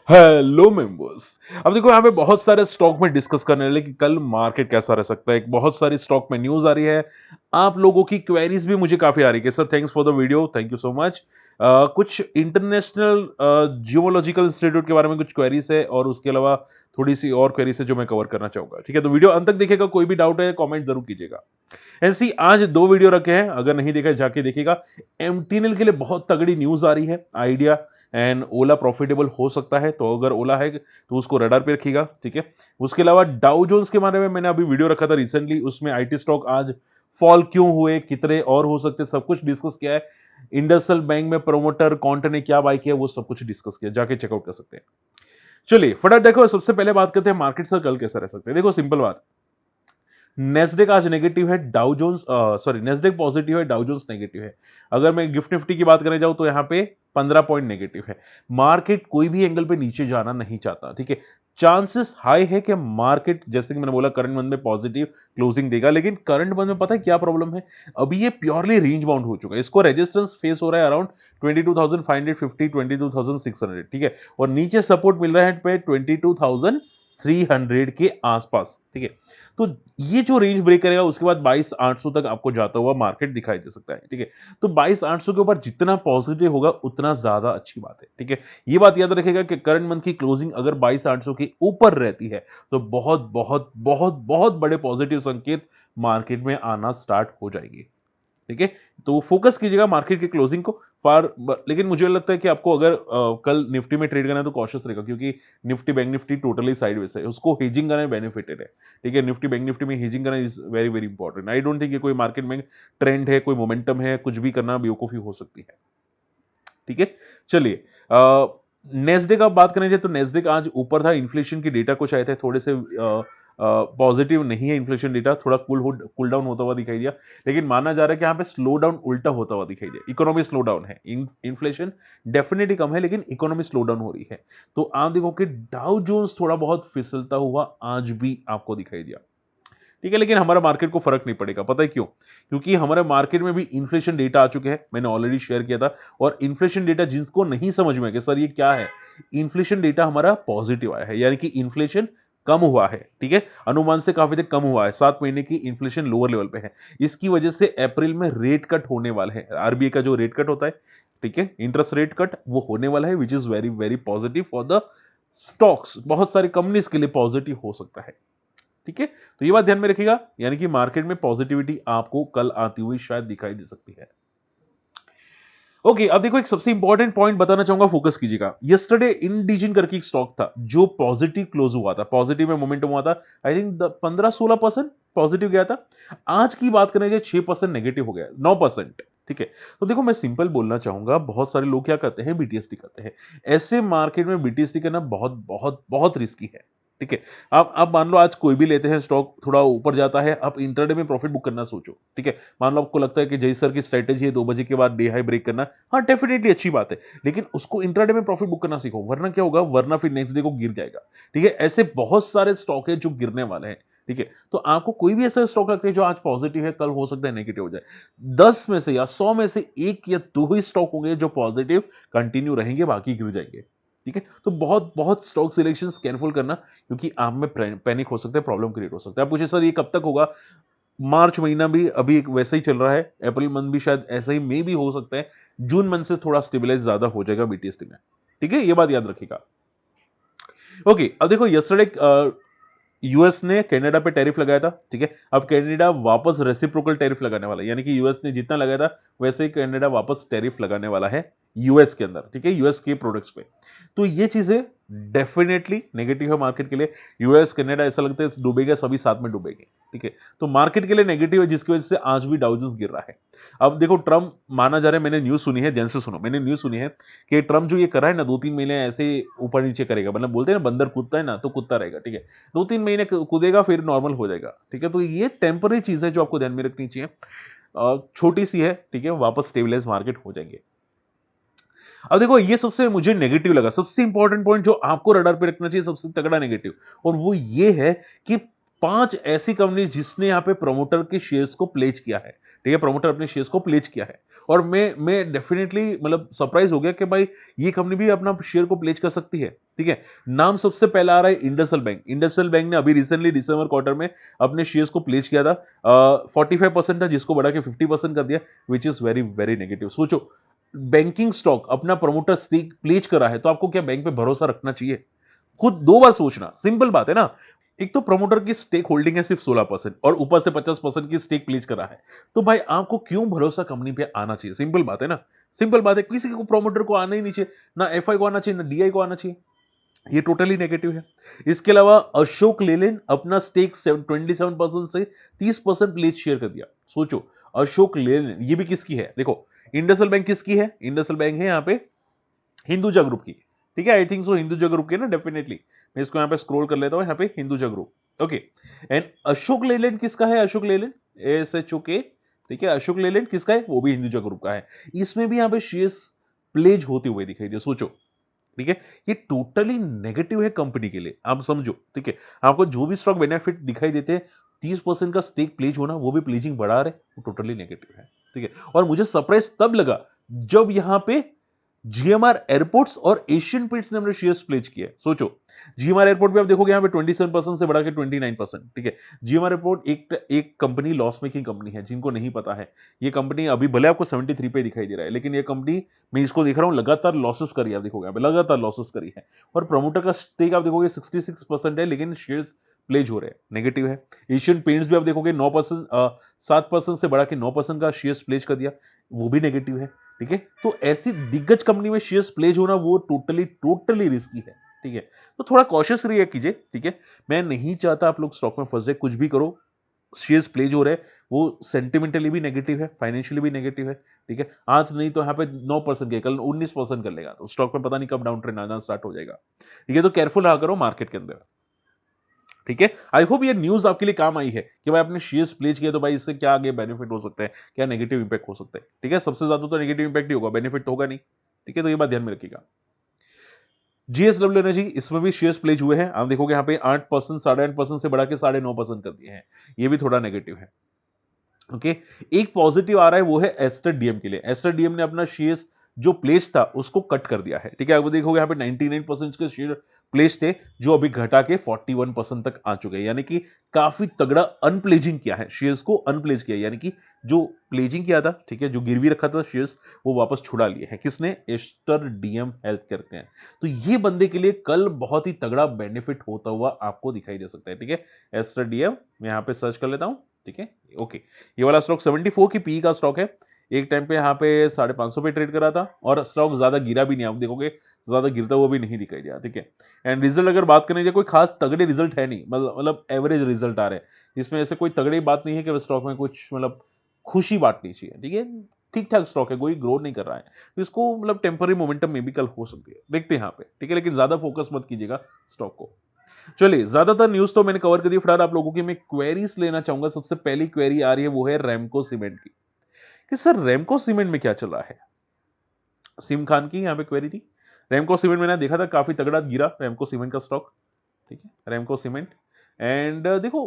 Hello members. अब देखो यहाँ पे बहुत सारे स्टॉक में डिस्कस करने वाले कि कल मार्केट कैसा रह सकता है। बहुत सारी स्टॉक में न्यूज आ रही है। आप लोगों की क्वेरीज भी मुझे काफी आ रही है sir, thanks for the video, thank you so much. कुछ इंटरनेशनल जियोलॉजिकल इंस्टीट्यूट के बारे में कुछ क्वेरीज है और उसके अलावा थोड़ी सी और क्वेरीज है जो मैं कवर करना चाहूंगा। ठीक है, तो वीडियो अंत तक देखिएगा, कोई भी डाउट है कमेंट जरूर कीजिएगा। ऐसी आज दो वीडियो रखे हैं, अगर नहीं देखा जाके देखिएगा। एमटीएनएल के लिए बहुत तगड़ी न्यूज आ रही है, आइडिया एंड ओला प्रॉफिटेबल हो सकता है, तो अगर ओला है तो उसको रडार पे रखिएगा। ठीक है, उसके अलावा डाउ जोन्स के बारे में मैंने अभी वीडियो रखा था रिसेंटली, उसमें आईटी स्टॉक आज फॉल क्यों हुए, कितने और हो सकते, सब कुछ डिस्कस किया है। इंडसइंड बैंक में प्रोमोटर कॉन्ट ने क्या बाय किया वो सब कुछ डिस्कस किया, जाके चेकआउट कर सकते हैं। चलिए फटाफट देखो, सबसे पहले बात करते हैं मार्केट से कल कैसा रह सकते हैं। देखो सिंपल बात, नेस्डेक आज नेगेटिव है, Dow Jones sorry Nasdaq positive है, डाउ जोन्स नेगेटिव है। अगर मैं गिफ्ट निफ्टी की बात करने जाऊं तो यहां पे 15 पॉइंट नेगेटिव है। मार्केट कोई भी एंगल पे नीचे जाना नहीं चाहता। ठीक है, चांसेस हाई है कि मार्केट, जैसे कि मैंने बोला, करंट मंथ में पॉजिटिव क्लोजिंग देगा। लेकिन करंट मंथ में पता है क्या प्रॉब्लम है, अभी ये प्योरली रेंज बाउंड हो चुका है। इसको रेजिस्टेंस फेस हो रहा है अराउंड 22,550 22,600। ठीक है, और नीचे सपोर्ट मिल रहा है पे 22,300 के आसपास। ठीक है, तो ये जो रेंज ब्रेक करेगा उसके बाद 22,800 तक आपको जाता हुआ मार्केट दिखाई दे सकता है। ठीक है, तो 22,800 के ऊपर जितना पॉजिटिव होगा उतना ज्यादा अच्छी बात है। ठीक है, ये बात याद रखेगा कि करंट मंथ की क्लोजिंग अगर 22,800 के ऊपर रहती है तो बहुत बहुत बहुत बहुत बड़े पॉजिटिव संकेत मार्केट में आना स्टार्ट हो जाएंगे। ठीक है, तो फोकस कीजिएगा मार्केट की क्लोजिंग को। लेकिन मुझे लगता है कि आपको अगर कल निफ्टी में ट्रेड करना है तो कॉशियस रहेगा, क्योंकि Nifty bank Nifty totally sideways है, उसको हेजिंग करना बेनिफिटेड है। ठीक है, निफ्टी बैंक निफ्टी में हेजिंग करना is very very important. I don't think ये कोई मार्केट में ट्रेंड है, कोई मोमेंटम है, कुछ भी करना बेवकूफी हो सकती है। ठीक है, चलिए नेस्डेक आप बात करें जाए तो नेस्डेक आज ऊपर था। इन्फ्लेशन की डेटा कुछ आए थे, थोड़े से पॉजिटिव नहीं है। इन्फ्लेशन डेटा थोड़ा कूल डाउन होता हुआ दिखाई दिया, लेकिन माना जा रहा है कि यहाँ पे स्लो डाउन उल्टा होता हुआ दिखाई दिया। इकोनॉमी स्लो डाउन है, इन्फ्लेशन डेफिनेटली कम है लेकिन इकोनॉमी स्लो डाउन हो रही है। तो आप देखो कि डाउ जोन्स थोड़ा बहुत फिसलता हुआ आज भी आपको दिखाई दिया। ठीक है, लेकिन हमारा मार्केट को फर्क नहीं पड़ेगा। पता है क्यों? क्योंकि हमारे मार्केट में भी इन्फ्लेशन डेटा आ चुके हैं, मैंने ऑलरेडी शेयर किया था। और इन्फ्लेशन डेटा जिसको नहीं समझ में कि सर ये क्या है, इन्फ्लेशन डेटा हमारा पॉजिटिव आया है, यानी कि इन्फ्लेशन कम हुआ है। ठीक है, अनुमान से काफी तक कम हुआ है, 7 महीने की इन्फ्लेशन लोअर लेवल पे है। इसकी वजह से अप्रैल में रेट कट होने वाला है, आरबीआई का जो रेट कट होता है, ठीक है, इंटरेस्ट रेट कट, वो होने वाला है, which is very very positive for the stocks. बहुत सारी कंपनीज के लिए पॉजिटिव हो सकता है। ठीक है, तो ये बात ध्यान में रखिएगा, यानी कि मार्केट में पॉजिटिविटी आपको कल आती हुई शायद दिखाई दे सकती है। ओके, अब देखो एक सबसे इंपॉर्टेंट पॉइंट बताना चाहूंगा, फोकस कीजिएगा। यस्टरडे इंडिजिन करके एक स्टॉक था जो पॉजिटिव क्लोज हुआ था, पॉजिटिव में मोमेंटम हुआ था। आई थिंक 15-16% पॉजिटिव गया था। आज की बात करें जाए 6% नेगेटिव हो गया, 9%। ठीक है, तो देखो मैं सिंपल बोलना चाहूंगा, बहुत सारे लोग क्या करते हैं, बीटीएसटी करते हैं। ऐसे मार्केट में बीटीएसटी करना बहुत बहुत बहुत रिस्की है। ठीक है, आप मान लो आज कोई भी लेते हैं स्टॉक, थोड़ा ऊपर जाता है, आप इंटरडे में प्रॉफिट बुक करना सोचो। ठीक है, मान लो आपको लगता है कि जय सर की स्ट्रेटेजी है 2 बजे के बाद डे हाई ब्रेक करना, हाँ डेफिनेटली अच्छी बात है, लेकिन उसको इंट्राडे में प्रॉफिट बुक करना सीखो, वरना क्या होगा, वरना फिर नेक्स्ट डे को गिर जाएगा। ठीक है, ऐसे बहुत सारे स्टॉक है जो गिरने वाले हैं। ठीक है, तो आपको कोई भी ऐसा स्टॉक लगता है जो आज पॉजिटिव है, कल हो सकता है नेगेटिव हो जाए। 10 में से या 100 में से एक या दो ही स्टॉक होंगे जो पॉजिटिव कंटिन्यू रहेंगे, बाकी गिर जाएंगे। ठीक है, तो बहुत बहुत स्टॉक सिलेक्शन केयरफुल करना, क्योंकि आप में पैनिक हो सकता है, प्रॉब्लम क्रिएट हो सकता है। आप पूछे सर ये कब तक होगा, मार्च महीना भी अभी एक वैसा ही चल रहा है, अप्रैल मंथ भी शायद ऐसा ही मे भी हो सकता है, जून मंथ से थोड़ा स्टेबलाइज ज्यादा हो जाएगा बीटीएसटी में। ठीक है, ये बात याद रखिएगा। ओके, अब देखो यस्टरडे यूएस ने कनाडा पे टैरिफ लगाया था। ठीक है, अब कनाडा वापस रेसिप्रोकल टैरिफ लगाने वाला है, यानी कि यूएस ने जितना लगाया था वैसे ही कनाडा वापस टैरिफ लगाने वाला है यूएस के अंदर। ठीक है, यूएस के प्रोडक्ट्स पे। तो ये चीजें डेफिनेटली नेगेटिव है मार्केट के लिए। यूएस कनाडा ऐसा लगता है डूबेगा, सभी साथ में डूबेंगे। ठीक है, तो मार्केट के लिए नेगेटिव है, जिसकी वजह से आज भी डाउ जोन्स गिर रहा है। अब देखो ट्रम्प, माना जा रहा है, मैंने न्यूज सुनी है, ध्यान से सुनो, मैंने न्यूज सुनी है कि ट्रम्प जो ये कर रहा है ना, 2-3 महीने ऐसे ऊपर नीचे करेगा, मतलब बोलते हैं ना बंदर कूदता है ना, तो कूदता रहेगा। ठीक है, 2-3 महीने कूदेगा फिर नॉर्मल हो जाएगा। ठीक है, तो ये टेम्पररी चीज है जो आपको ध्यान में रखनी चाहिए, छोटी सी है। ठीक है, वापस स्टेबलाइज मार्केट हो जाएंगे। अब देखो ये सबसे मुझे नेगेटिव लगा, सबसे इंपॉर्टेंट पॉइंट जो आपको रडार पे रखना चाहिए, सबसे तगड़ा नेगेटिव, और वो ये है कि 5 ऐसी कंपनी जिसने यहां पे प्रमोटर के शेयर्स को प्लेज किया है। ठीक है, प्रमोटर अपने शेयर्स को प्लेज किया है। और मैं डेफिनेटली मतलब सरप्राइज हो गया कि भाई ये कंपनी भी अपना शेयर को प्लेज कर सकती है। ठीक है, नाम सबसे पहला आ रहा है इंडसइंड बैंक। इंडसइंड बैंक ने अभी रिसेंटली दिसंबर क्वार्टर में अपने शेयर्स को प्लेज किया था। 45% था, जिसको बढ़ा के 50% कर दिया, which is very very negative. सोचो, बैंकिंग स्टॉक अपना प्रमोटर स्टेक प्लेज करा है, तो आपको क्या बैंक पे भरोसा रखना चाहिए? खुद दो बार सोचना, सिंपल बात है ना। एक तो प्रमोटर की स्टेक होल्डिंग है सिर्फ 16% और ऊपर से 50% की स्टेक प्लीज करा है, तो भाई आपको क्यों भरोसा कंपनी पे आना चाहिए? सिंपल बात है ना, सिंपल बात है। किसी को प्रमोटर को आना ही नहीं चाहिए, ना एफआई को आना चाहिए, ना डीआई को आना चाहिए। ये टोटली नेगेटिव है। इसके अलावा अशोक लेलैंड अपना स्टेक 27% से 30% प्लीज शेयर कर दिया। सोचो, अशोक लेलैंड, ये भी किसकी है? देखो, इंडसइंड बैंक किसकी है? इंडसइंड बैंक है यहाँ पे हिंदुजा ग्रुप की। ठीक है, I think so Hinduja group की ना, डेफिनेटली। मैं इसको यहाँ पे स्क्रॉल कर लेता हूँ, यहाँ पे Hinduja group. Okay, and Ashok Leyland किसका है? अशोक लेलैंड, ASHOK। ठीक है, अशोक लेलैंड किसका है? वो भी हिंदुजा ग्रुप का है। इसमें भी यहाँ पे शेयर्स प्लेज होते हुए दिखाई दे। सोचो, ठीक है, ये टोटली नेगेटिव है कंपनी के लिए, आप समझो। ठीक है, आपको जो भी स्टॉक बेनिफिट दिखाई देते हैं, 30% का स्टेक प्लेज होना, वो भी प्लेजिंग बढ़ा रहे, वो टोटली नेगेटिव है। ठीक है, और मुझे सरप्राइज तब लगा जब यहां पे जीएमआर एयरपोर्ट्स और एशियन पेंट्स ने अपने शेयर्स प्लेज किए। सोचो, जीएमआर एयरपोर्ट पे आप देखोगे यहाँ पे 27% से बढ़ा के 29%। ठीक है, जीएमआर एयरपोर्ट एक कंपनी, लॉस मेकिंग कंपनी है। जिनको नहीं पता है, ये कंपनी अभी भले आपको 73 पे दिखाई दे रहा है, लेकिन ये कंपनी, मैं इसको देख रहा हूँ, लगातार लॉसेस करी है। आप देखोगे यहाँ पे लगातार लॉसेस करी है, और प्रमोटर का स्टेक आप देखोगे 66% है, लेकिन शेयर्स प्लेज हो रहे हैं, नेगेटिव है। एशियन पेंट्स भी आप देखोगे 9%, 7% से बढ़ा के 9% का शेयर्स प्लेज कर दिया, वो भी नेगेटिव है। ठीक है, तो ऐसी दिग्गज कंपनी में शेयर्स प्लेज होना, वो टोटली टोटली रिस्की है। ठीक है, तो थोड़ा कॉशियस रिएक्ट कीजिए। ठीक है, मैं नहीं चाहता आप लोग स्टॉक में फंस जाए। कुछ भी करो, शेयर्स प्लेज हो रहे हैं, वो सेंटिमेंटली भी नेगेटिव है, फाइनेंशियली भी नेगेटिव है। ठीक है, आज नहीं तो यहाँ पे 9% के, कल 19% कर लेगा, तो स्टॉक में पता नहीं कब डाउन ट्रेंड आना स्टार्ट हो जाएगा। ठीक है, तो केयरफुल रहा करो मार्केट के अंदर। ठीक है, आई होप ये न्यूज आपके लिए काम आई है कि भाई आपने शेयर्स प्लेज किया, तो भाई इससे क्या आगे बेनिफिट हो सकता है, क्या नेगेटिव इंपैक्ट हो सकता है। ठीक है, सबसे ज्यादा तो नेगेटिव इंपैक्ट ही होगा, बेनिफिट तो होगा नहीं। ठीक है, तो ये बात ध्यान में रखिएगा। जीएसडब्ल्यू एनर्जी, इसमें भी शेयर्स प्लेज हुए हैं। आप देखोगे यहाँ पे 8%, 8.5% से बढ़ा के 9.5% कर दिए हैं, ये भी थोड़ा नेगेटिव है। ओके, एक पॉजिटिव आ रहा है, वो है एस्टर डीएम के लिए। एस्टर डीएम ने अपना शेयर्स जो प्लेस था उसको कट कर दिया है। ठीक है, आप देखोगे यहाँ पे 99% के शेयर प्लेस थे, जो अभी घटा के 41% तक आ चुके हैं, यानी कि काफी तगड़ा अनप्लेजिंग किया है, शेयर्स को अनप्लेज किया, यानी कि जो प्लेजिंग किया था, ठीक है, जो गिरवी रखा था शेयर्स, वो वापस छुड़ा लिए हैं। किसने? एस्टर डीएम हेल्थ करके हैं। तो ये बंदे के लिए कल बहुत ही तगड़ा बेनिफिट होता हुआ आपको दिखाई दे सकता है। ठीक है, एस्टर डीएम मैं यहाँ पे सर्च कर लेता हूँ। ठीक है, ओके, ये वाला स्टॉक 74 की पी का स्टॉक है। एक टाइम पे यहाँ पे 550 पे ट्रेड करा था, और स्टॉक ज्यादा गिरा भी नहीं, आप देखोगे ज्यादा गिरता हुआ भी नहीं दिखाई दिया। ठीक है, एंड रिजल्ट अगर बात करें, कोई खास तगड़े रिजल्ट है नहीं, मतलब एवरेज रिजल्ट आ रहे हैं। इसमें ऐसे कोई तगड़ी बात नहीं है कि स्टॉक में कुछ मतलब खुशी बांटनी चाहिए। ठीक है, ठीक ठाक स्टॉक है, कोई ग्रो नहीं कर रहा है, तो इसको मतलब टेम्पररी मोमेंटम में भी कल हो सकती है, देखते हैं यहाँ पे। ठीक है, लेकिन ज्यादा फोकस मत कीजिएगा स्टॉक को। चलिए, ज्यादातर न्यूज तो मैंने कवर कर दी। फिलहाल आप लोगों की मैं क्वेरीज लेना चाहूंगा। सबसे पहली क्वेरी आ रही है, वो है रैमको सीमेंट की, कि सर रैमको सीमेंट में क्या चल रहा है। सिम खान की यहाँ पे क्वेरी थी। रैमको सीमेंट मैंने देखा था काफी तगड़ा गिरा रैमको सीमेंट का स्टॉक। ठीक है, रैमको सीमेंट, एंड देखो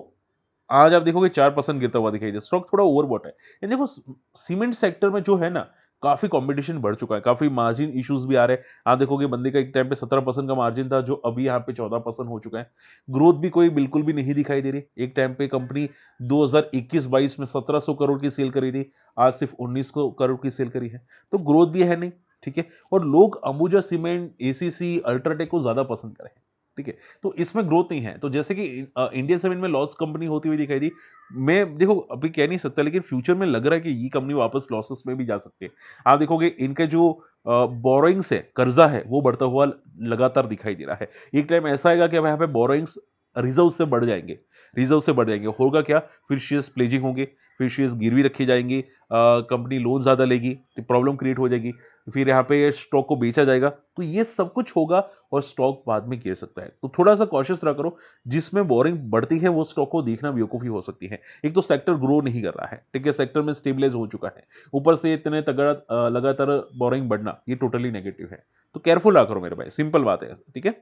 आज आप देखोगे 4% गिरता हुआ दिखाई दे, स्टॉक थोड़ा ओवरबॉट है। ये देखो, सीमेंट सेक्टर में जो है ना, काफी कंपटीशन बढ़ चुका है, काफी मार्जिन इश्यूज भी आ रहे हैं। आप देखोगे बंदे का एक टाइम पे 17% का मार्जिन था, जो अभी यहाँ पे 14% हो चुका है। ग्रोथ भी कोई बिल्कुल भी नहीं दिखाई दे रही। एक टाइम पे कंपनी 2021-22 में 1700 करोड़ की सेल करी थी, आज सिर्फ 1900 करोड़ की सेल करी है, तो ग्रोथ भी है नहीं। ठीक है, और लोग अंबुजा सीमेंट, एसीसी, अल्ट्राटेक को ज्यादा पसंद करें। ठीक है, तो इसमें ग्रोथ नहीं है। तो जैसे कि इंडियन सीमेंट में लॉस कंपनी होती हुई दिखाई दी, मैं देखो अभी कह नहीं सकता, लेकिन फ्यूचर में लग रहा है कि ये कंपनी वापस लॉसेस में भी जा सकती है। आप देखोगे इनके जो बोरोइंग्स है, कर्जा है, वो बढ़ता हुआ लगातार दिखाई दे रहा है। एक टाइम ऐसा आएगा कि अब यहाँ पे बोरोइंग्स रिजर्व से बढ़ जाएंगे, रिजर्व से बढ़ जाएंगे, होगा क्या, फिर शेयर्स प्लेजिंग होंगे, फिर शेयर्स गिरवी रखी जाएंगी, कंपनी लोन ज्यादा लेगी, प्रॉब्लम क्रिएट हो जाएगी, फिर यहाँ पे स्टॉक को बेचा जाएगा, तो ये सब कुछ होगा, और स्टॉक बाद में गिर सकता है। तो थोड़ा सा कॉशियस रहा करो। जिसमें बोरिंग बढ़ती है, वो स्टॉक को देखना बेवकूफी हो सकती है। एक तो सेक्टर ग्रो नहीं कर रहा है, ठीक है, सेक्टर में स्टेबलाइज हो चुका है, ऊपर से इतने तगड़ा लगातार बोरिंग बढ़ना, ये टोटली नेगेटिव है। तो केयरफुल रहा करो मेरे भाई, सिंपल बात है। ठीक है,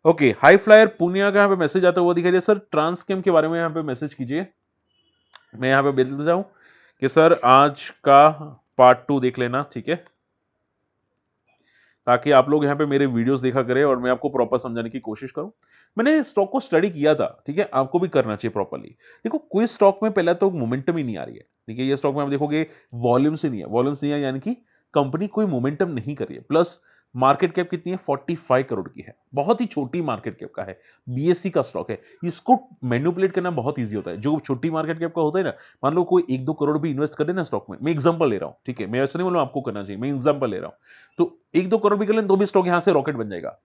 ओके, हाई फ्लायर पुनिया का यहाँ पे मैसेज आता हुआ दिखाई दे। सर ट्रांसकेम के बारे में यहाँ पे मैसेज कीजिए। मैं यहाँ पे भेज देता हूँ कि सर आज का पार्ट 2 देख लेना, ठीक है, ताकि आप लोग यहाँ पे मेरे वीडियोस देखा करें और मैं आपको प्रॉपर समझाने की कोशिश करूं। मैंने स्टॉक को स्टडी किया था, ठीक है, आपको भी करना चाहिए प्रॉपर्ली। देखो कोई स्टॉक में पहले तो मोमेंटम ही नहीं आ रही है, ठीक है, ये स्टॉक में आप देखोगे वॉल्यूम से नहीं है, वॉल्यूम से नहीं है यानी कि कंपनी कोई मोमेंटम नहीं कर रही है। प्लस मार्केट कैप कितनी है, 45 करोड़ की है, बहुत ही छोटी मार्केट कैप का है, बीएससी का स्टॉक है। इसको मैनिपुलेट करना बहुत ईजी होता है। जो छोटी मार्केट कैप का होता है ना, मान लो कोई 1-2 करोड़ भी इन्वेस्ट कर दे ना स्टॉक में, मैं एग्जांपल ले रहा हूं, ठीक है, मैं ऐसा नहीं बोल रहा हूं आपको करना चाहिए, मैं एग्जांपल ले रहा हूं, तो 1-2 करोड़ भी कर लें तो भी स्टॉक यहां से रॉकेट बन जाएगा,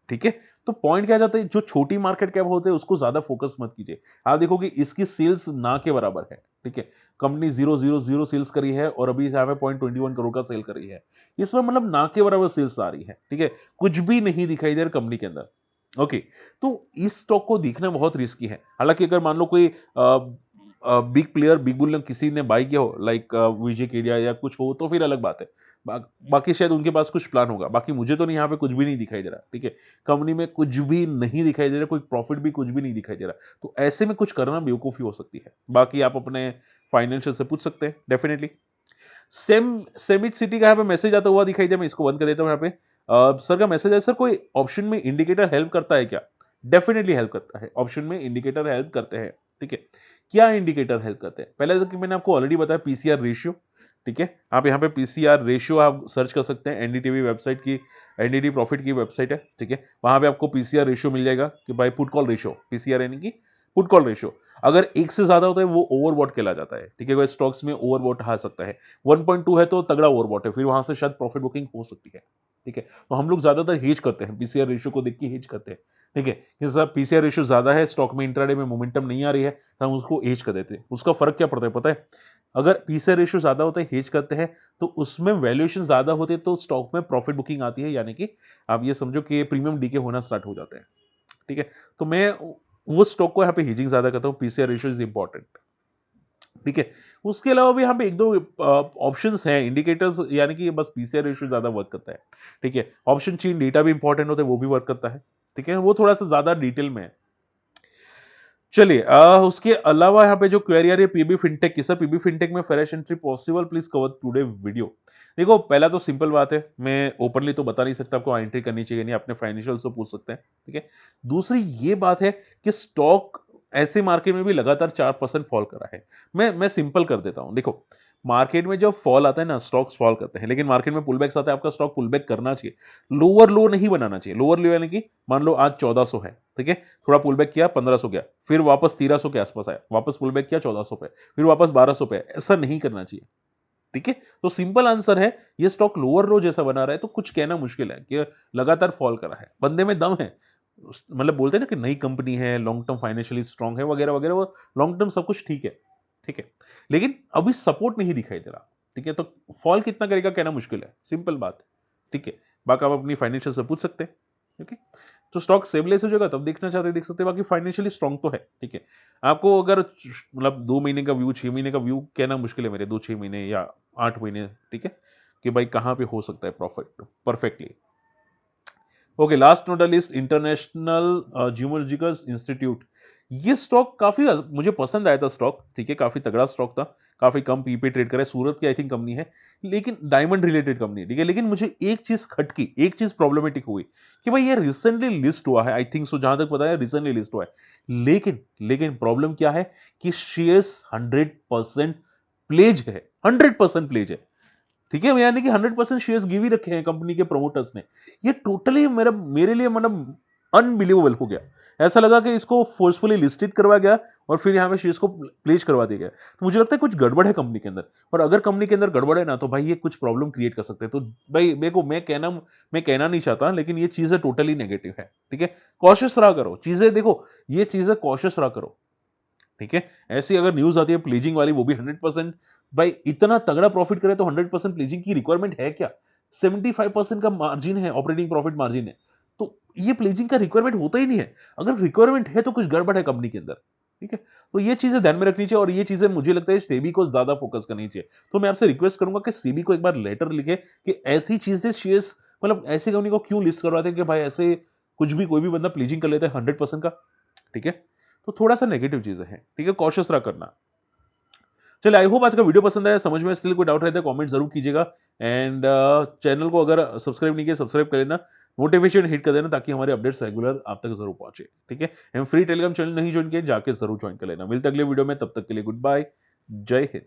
ठीक है। तो पॉइंट क्या जाता है, जो छोटी मार्केट कैप होते हैं उसको ज्यादा फोकस मत कीजिए। आप देखोगे इसकी सेल्स ना के बराबर है, ठीक है, कंपनी 000 सेल्स करी है और अभी यहाँ पे 0.21 करोड़ का सेल करी है, इसमें मतलब ना के बराबर सेल्स आ रही है, ठीक है, कुछ भी नहीं दिखाई दे रहा कंपनी के अंदर। ओके, तो इस स्टॉक को देखना बहुत रिस्की है। हालांकि अगर मान लो कोई बिग प्लेयर, बिग बुल ने किसी ने बाई किया हो, लाइक विजय केडिया या कुछ हो, तो फिर अलग बात है। बाकी शायद उनके पास कुछ प्लान होगा, बाकी मुझे तो नहीं, यहाँ पे कुछ भी नहीं दिखाई दे रहा, ठीक है, कंपनी में कुछ भी नहीं दिखाई दे रहा, कोई प्रॉफिट भी कुछ भी नहीं दिखाई दे रहा, तो ऐसे में कुछ करना बेवकूफ़ी हो सकती है। बाकी आप अपने फाइनेंशियल से पूछ सकते हैं डेफिनेटली। सेमिट सिटी का यहाँ पे मैसेज आता हुआ दिखाई दिया, मैं इसको बंद कर देता हूँ यहाँ पे। सर का मैसेज है, सर कोई ऑप्शन में इंडिकेटर हेल्प करता है क्या? डेफिनेटली हेल्प करता है, ऑप्शन में इंडिकेटर हेल्प करते हैं, ठीक है। क्या इंडिकेटर हेल्प करते हैं, पहले तो कि मैंने आपको ऑलरेडी बताया पीसीआर रेशियो, ठीक है, आप यहाँ पे पीसीआर रेशियो आप सर्च कर सकते हैं, एनडीटीवी वेबसाइट की, एनडीटी प्रॉफिट की वेबसाइट है, ठीक है, वहां पे आपको पीसीआर रेशियो मिल जाएगा कि भाई पुट कॉल रेशियो, पीसीआर यानी कि पुट कॉल रेशियो, अगर एक से ज्यादा होता है वो ओवरबॉट कहला जाता है, ठीक है, स्टॉक्स में ओवरबॉट आ सकता है, 1.2 है तो तगड़ा ओवरबॉट है, फिर वहां से शायद प्रॉफिट बुकिंग हो सकती है, ठीक है। तो हम लोग ज्यादातर हेज करते हैं, पीसीआर रेशियो को देख के हेज करते हैं, ठीक है, जैसा पीसीआर रेशियो ज्यादा है, स्टॉक में इंट्राडे में मोमेंटम नहीं आ रही है, तो हम उसको हेज कर देते हैं। उसका फर्क क्या पड़ता है पता है, अगर पीसीआर रेशियो ज्यादा होता है हेज करते हैं तो उसमें वैल्यूएशन ज्यादा होते हैं, तो स्टॉक में प्रॉफिट बुकिंग आती है, यानी कि आप ये समझो कि प्रीमियम डीके होना स्टार्ट हो जाता है, ठीक है। तो मैं वो स्टॉक को यहाँ पे हेजिंग ज्यादा करता हूँ, पीसीआर रेशियो इज इंपॉर्टेंट, ठीक है। उसके अलावा भी यहाँ पे 1-2 ऑप्शंस हैं इंडिकेटर्स, यानी कि बस पीसीआर रेशियो ज्यादा वर्क करता है, ठीक है। ऑप्शन चेन डेटा भी इंपॉर्टेंट होता है, वो भी वर्क करता है, ठीक है, वो थोड़ा सा ज्यादा डिटेल में है। चलिए उसके अलावा यहाँ पे जो क्वेरी आ रही है पीबी फिनटेक की, सर पीबी फिनटेक में fresh entry possible, please cover today video. देखो पहला तो सिंपल बात है, मैं ओपनली तो बता नहीं सकता आपको एंट्री करनी चाहिए नहीं, अपने फाइनेंशियल से पूछ सकते हैं, ठीक है। दूसरी ये बात है कि स्टॉक ऐसे मार्केट में भी लगातार 4% फॉल करा है। मैं सिंपल कर देता हूं, देखो मार्केट में जब फॉल आता है ना, स्टॉक्स फॉल करते हैं, लेकिन मार्केट में पुलबैक्स आता है, आपका स्टॉक पुलबैक करना चाहिए, लोअर लो नहीं बनाना चाहिए। लोअर लो यानी कि मान लो आज 1400 है, ठीक है, थोड़ा पुल बैक किया 1500 गया, फिर वापस 1300 के आसपास आया, वापस पुल बैक किया 1400 पे, फिर वापस 1200 पे, ऐसा नहीं करना चाहिए, ठीक है। तो सिंपल आंसर है, ये स्टॉक लोअर लो जैसा बना रहा है तो कुछ कहना मुश्किल है कि लगातार फॉल करा है, बंदे में दम है, मतलब बोलते हैं ना कि नई कंपनी है, लॉन्ग टर्म फाइनेंशियली स्ट्रांग है वगैरह वगैरह, वो लॉन्ग टर्म सब कुछ ठीक है, ठीक है, लेकिन अभी सपोर्ट नहीं दिखाई दे रहा, ठीक है। तो फॉल कितना करेगा कहना मुश्किल है, सिंपल बात है, ठीक है। बाकी आप अपनी फाइनेंशियल से पूछ सकते हैं, ओके। तो स्टॉक स्टेबलाइज हो जाएगा तब देखना चाहते हैं देख सकते हैं, बाकी फाइनेंशियली स्ट्रांग तो है, ठीक है। आपको अगर मतलब 2 महीने का व्यू, 6 महीने का व्यू कहना मुश्किल है मेरे, 2-6 महीने या 8 महीने, ठीक है, कि भाई कहाँ पे हो सकता है profit perfectly. Okay, last note list international geological institute, ये स्टॉक काफी मुझे पसंद आया था स्टॉक, ठीक है, काफी तगड़ा स्टॉक था, काफी कम पी पे ट्रेड करे, सूरत की आई थिंक कंपनी है, लेकिन डायमंड रिलेटेड कंपनी है, ठीक है, लेकिन मुझे एक चीज खटकी, एक चीज प्रॉब्लमेटिक हुई कि भाई ये रिसेंटली लिस्ट हुआ है, आई थिंक सो, जहां तक पता है रिसेंटली लिस्ट हुआ है, लेकिन लेकिन प्रॉब्लम क्या है कि शेयर्स 100% प्लेज है, 100% प्लेज है, ठीक है, यानी कि 100% शेयर्स गिव ही रखे हैं कंपनी के प्रमोटर्स ने। ये टोटली मेरे लिए मतलब अनबिलीवेबल हो गया, ऐसा लगा कि इसको फोर्सफुली लिस्टेड करवा गया और फिर यहाँ पे शेयर्स को प्लेज करवा दिया गया। तो मुझे लगता है कुछ गड़बड़ है कंपनी के अंदर, और अगर कंपनी के अंदर गड़बड़ है ना तो भाई ये कुछ प्रॉब्लम क्रिएट कर सकते हैं। तो भाई मेरे को मैं कहना नहीं चाहता, लेकिन ये चीजें टोटली नेगेटिव है, ठीक है। कॉशियस रहा करो, चीजें देखो, ये चीजें कॉशियस रहा करो, ठीक है। ऐसी अगर न्यूज आती है प्लीजिंग वाली, वो भी 100%, भाई इतना तगड़ा प्रॉफिट करे तो 100% प्लीजिंग की रिक्वायरमेंट है क्या? 75% का मार्जिन है, ऑपरेटिंग प्रॉफिट मार्जिन है, तो ये प्लीजिंग का रिक्वायरमेंट होता ही नहीं है। अगर रिक्वायरमेंट है तो कुछ गड़बड़ है कंपनी के अंदर, ठीक है। तो ये चीजें ध्यान में रखनी चाहिए, और ये चीजें मुझे लगता है सेबी को ज्यादा फोकस करनी चाहिए। तो मैं आपसे रिक्वेस्ट करूंगा कि सेबी को एक बार लेटर लिखे कि ऐसी चीजें शेयर्स, मतलब ऐसी कंपनी को क्यों लिस्ट करवाते हैं कि भाई ऐसे कुछ भी कोई भी बंदा प्लीजिंग कर लेता है 100% का, ठीक है। तो थोड़ा सा नेगेटिव चीजें हैं, ठीक है, कॉशियस रहा करना। चलिए आई होप आज का वीडियो पसंद आया, समझ में स्टिल कोई डाउट रहता है कमेंट जरूर कीजिएगा एंड चैनल को अगर सब्सक्राइब नहीं किया सब्सक्राइब कर लेना, नोटिफिकेशन हिट कर देना ताकि हमारे अपडेट्स रेगुलर आप तक जरूर पहुंचे। ठीक है, हम फ्री टेलीग्राम चैनल नहीं ज्वाइन किए, जाके जरूर ज्वाइन कर लेना। मिलते अगले वीडियो में, तब तक के लिए गुड बाय, जय हिंद।